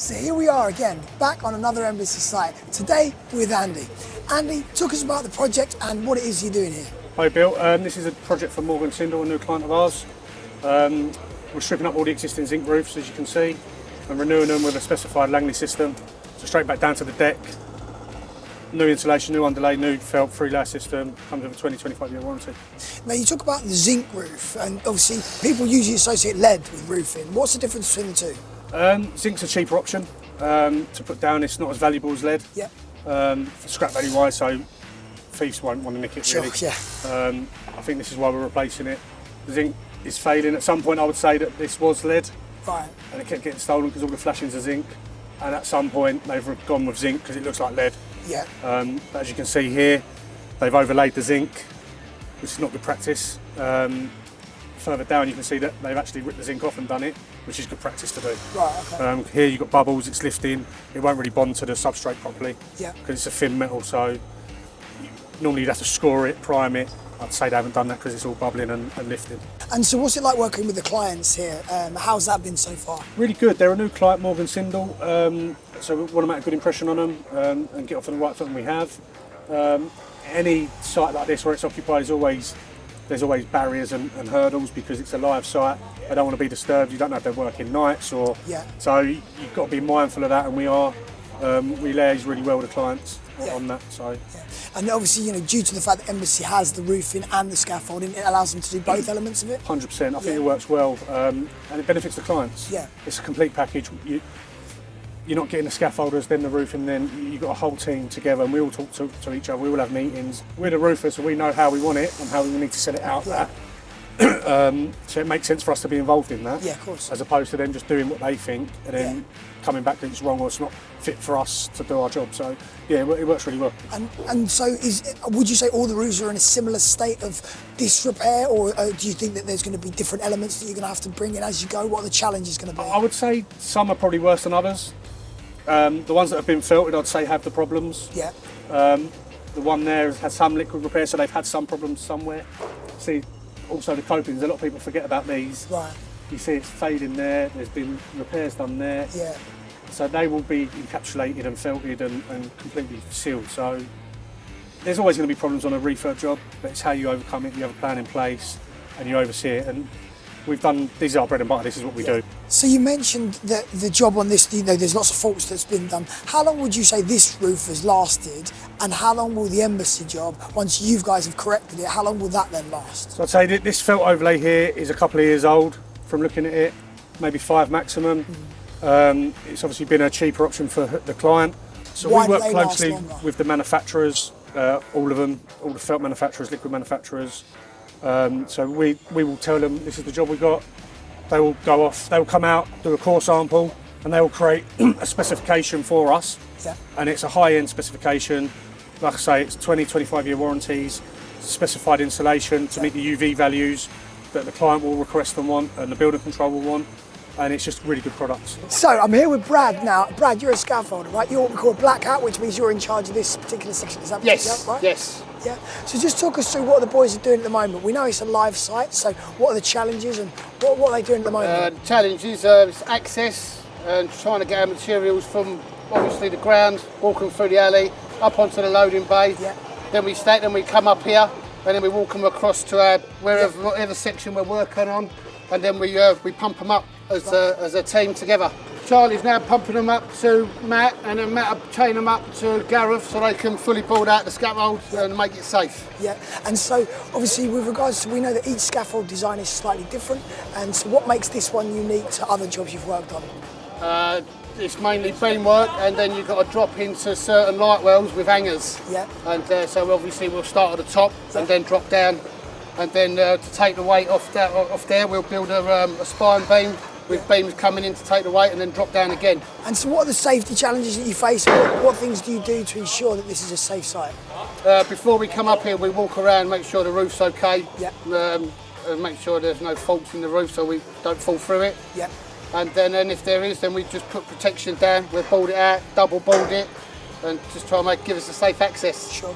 So here we are again, back on another embassy site. Today with Andy. Andy, talk us about the project and what it is you're doing here. Hi Bill, this is a project for Morgan Sindall, a new client of ours. We're stripping up all the existing zinc roofs, as you can see, and renewing them with a specified Langley system. So straight back down to the deck. New insulation, new underlay, new felt, 3-layer system, comes with a 20-25 year warranty. Now you talk about the zinc roof, and obviously people usually associate lead with roofing. What's the difference between the two? Zinc's a cheaper option to put down. It's not as valuable as lead. Yeah. For scrap value wise, so thieves won't want to nick it really. Sure, yeah. I think this is why we're replacing it. The zinc is failing. At some point I would say that this was lead. Right. And it kept getting stolen because all the flashings are zinc. And at some point they've gone with zinc because it looks like lead. Yeah. But as you can see here, they've overlaid the zinc, which is not good practice. Further down you can see that they've actually ripped the zinc off and done it, which is good practice to do. Right, okay. Here you've got bubbles, it's lifting, it won't really bond to the substrate properly. Yeah. Because it's a thin metal, so normally you'd have to score it, prime it. I'd say they haven't done that because it's all bubbling and lifting. And so what's it like working with the clients here? How's that been so far? Really good. They're a new client, Morgan Sindall, so we want to make a good impression on them and get off on the right foot, and we have. Any site like this where it's occupied there's always barriers and hurdles because it's a live site. They don't want to be disturbed. You don't know if they're working nights or... Yeah. So you've got to be mindful of that, and we are. We liaise really well with the clients on that. So. Yeah. And obviously, due to the fact that Embassy has the roofing and the scaffolding, it allows them to do both elements of it. 100%. I think it works well, and it benefits the clients. Yeah. It's a complete package. You're not getting the scaffolders, then the roofing, then you've got a whole team together, and we all talk to each other. We all have meetings. We're the roofers, so we know how we want it and how we need to set it out. Yeah. So it makes sense for us to be involved in that. Yeah, of course. As opposed to them just doing what they think and then coming back that it's wrong or it's not fit for us to do our job. So yeah, it works really well. And so would you say all the roofs are in a similar state of disrepair, or do you think that there's going to be different elements that you're going to have to bring in as you go? What are the challenges going to be? I would say some are probably worse than others. The ones that have been filtered, I'd say, have the problems. Yeah. The one there has had some liquid repair, so they've had some problems somewhere. See, also the copings, a lot of people forget about these. Right. You see it's fading there, there's been repairs done there. Yeah. So they will be encapsulated and felted and completely sealed. So there's always going to be problems on a refurb job, but it's how you overcome it. You have a plan in place and you oversee it. And we've done, this is our bread and butter, this is what we do. So you mentioned that the job on this, there's lots of faults that's been done. How long would you say this roof has lasted, and how long will the Embassy job, once you guys have corrected it, how long will that then last? So I'd say that this felt overlay here is a couple of years old from looking at it, maybe 5 maximum. It's obviously been a cheaper option for the client. So Why we work do they last closely longer? with the manufacturers, all of them, all the felt manufacturers, liquid manufacturers. So we will tell them this is the job we got. They will go off, they will come out, do a core sample, and they will create a specification for us. Yeah. And it's a high-end specification. Like I say, it's 20-25 year warranties, specified insulation to meet the UV values that the client will request and want, and the building control will want. And it's just really good products. So I'm here with Brad now. Brad, you're a scaffolder, right? You're what we call a black hat, which means you're in charge of this particular section. Is that right? Yes. Yeah. So just talk us through what the boys are doing at the moment. We know it's a live site, so what are the challenges and what are they doing at the moment? Challenges is access and trying to get our materials from obviously the ground, walking through the alley, up onto the loading bay. Yeah. Then we come up here, and then we walk them across to our whatever section we're working on, and then we pump them up as a team together. Charlie's now pumping them up to Matt, and then Matt will chain them up to Gareth so they can fully build out the scaffold and make it safe. Yeah, and so obviously with regards to, we know that each scaffold design is slightly different, and so what makes this one unique to other jobs you've worked on? It's mainly beam work, and then you've got to drop into certain light wells with hangers. Yeah. And so obviously we'll start at the top and then drop down, and then to take the weight off there we'll build a spine beam with beams coming in to take the weight and then drop down again. And so what are the safety challenges that you face? What things do you do to ensure that this is a safe site? Before we come up here, we walk around, make sure the roof's okay, and make sure there's no faults in the roof so we don't fall through it. Yeah. And then if there is, then we just put protection down, we'll board it out, double board it, and just try and give us a safe access. Sure.